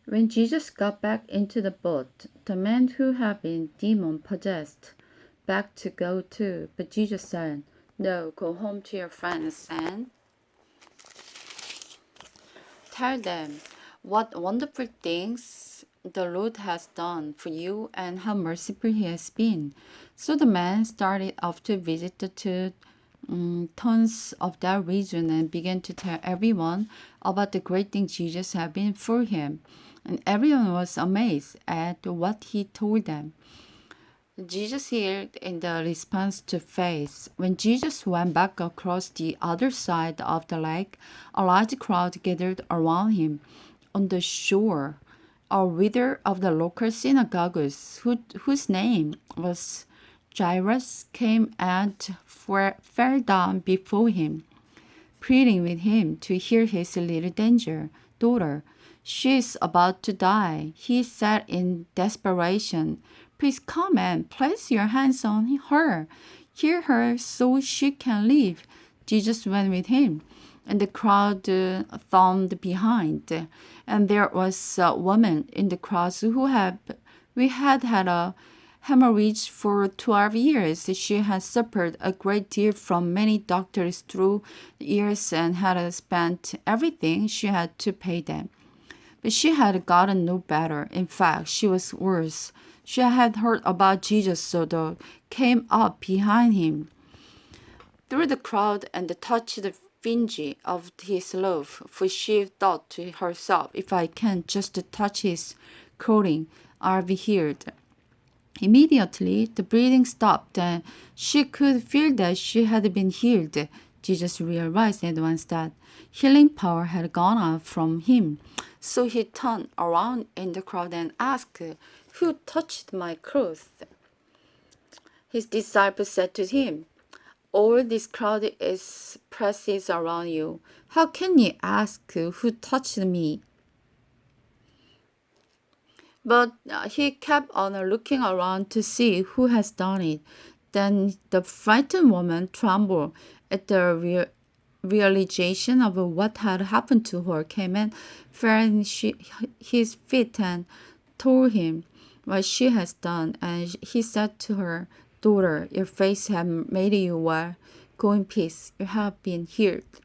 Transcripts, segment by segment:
When Jesus got back into the boat, the man who had been demon possessed begged to go too, but Jesus said, "No, go home to your friends and tell them what wonderful things the Lord has done for you and how merciful He has been." So the man started off to visit the two towns of that region and began to tell everyone about the great things Jesus had been for him. And everyone was amazed at what he told them. Jesus healed in the response to faith. When Jesus went back across the other side of the lake, a large crowd gathered around him. On the shore, a leader of the local synagogues, whose name was Jairus, came and fell down before him, pleading with him to heal his little daughter. She is about to die, he said in desperation. Please come and place your hands on her. Heal her so she can live. Jesus went with him, and the crowd thronged behind. And there was a woman in the crowd we had a hemorrhage for 12 years. She had suffered a great deal from many doctors through the years and had spent everything she had to pay them. But she had gotten no better. In fact, she was worse. She had heard about Jesus, so they came up behind him through the crowd and touched the fringe of his robe, for she thought to herself, if I can just touch his clothing, I'll be healed. Immediately, the bleeding stopped and she could feel that she had been healed. Jesus realized at once that healing power had gone out from him. So he turned around in the crowd and asked, "Who touched my clothes?" His disciples said to him, "All this crowd presses around you. How can you ask who touched me?" But he kept on looking around to see who has done it. Then the frightened woman trembled at the realization of what had happened to her, came and fell at his feet and told him what she has done. And he said to her, "Daughter, your faith has made you well. Go in peace. You have been healed."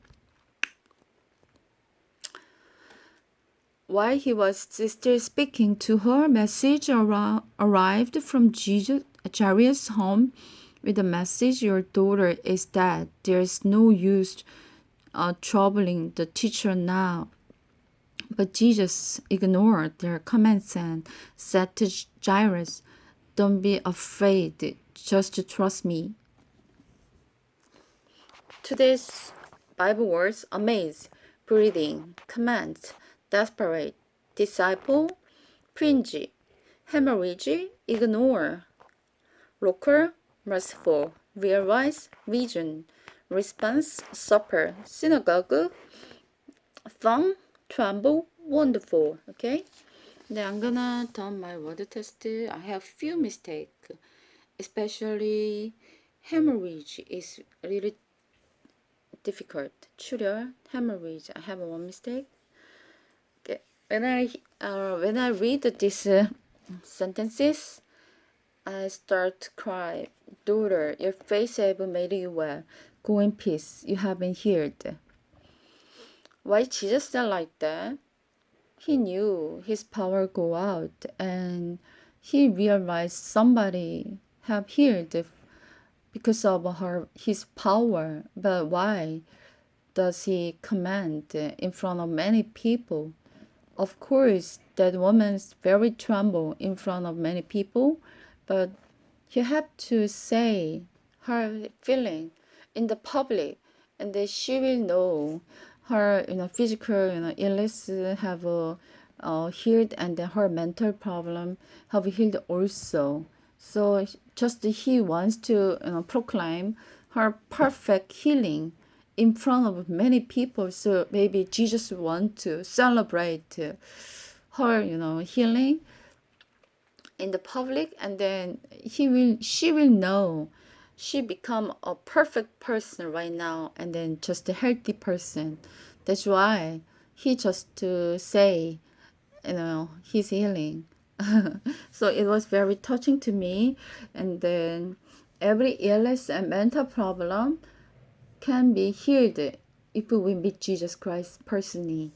While he was still speaking to her, a message arrived from Jairus' home with the message, "Your daughter is dead. There's no use troubling the teacher now." But Jesus ignored their comments and said to Jairus, "Don't be afraid. Just trust me." Today's Bible words: amaze, breathing, command, desperate, disciple, fringe, hemorrhage, ignore, local, merciful, realize, vision, response, supper, synagogue, fun, tremble, wonderful. Okay? Then I'm gonna do my word test. I have few mistakes, especially hemorrhage is really difficult. 출혈, hemorrhage. I have one mistake. Okay. When I read these sentences, I start to cry. Daughter, your face have made you well. Go in peace. You have been healed. Why Jesus said like that? He knew his power go out, and he realized somebody have healed because of his power. But why does he command in front of many people? Of course, that woman's very tremble in front of many people, but you have to say her feeling in the public, and then she will know her, physical, illness have healed, and then her mental problem have healed also. So just he wants to proclaim her perfect healing in front of many people. So maybe Jesus want to celebrate her, healing in the public, and then she will know she become a perfect person right now, and then just a healthy person. That's why he just to say his healing. So it was very touching to me. And then every illness and mental problem can be healed if we meet Jesus Christ personally.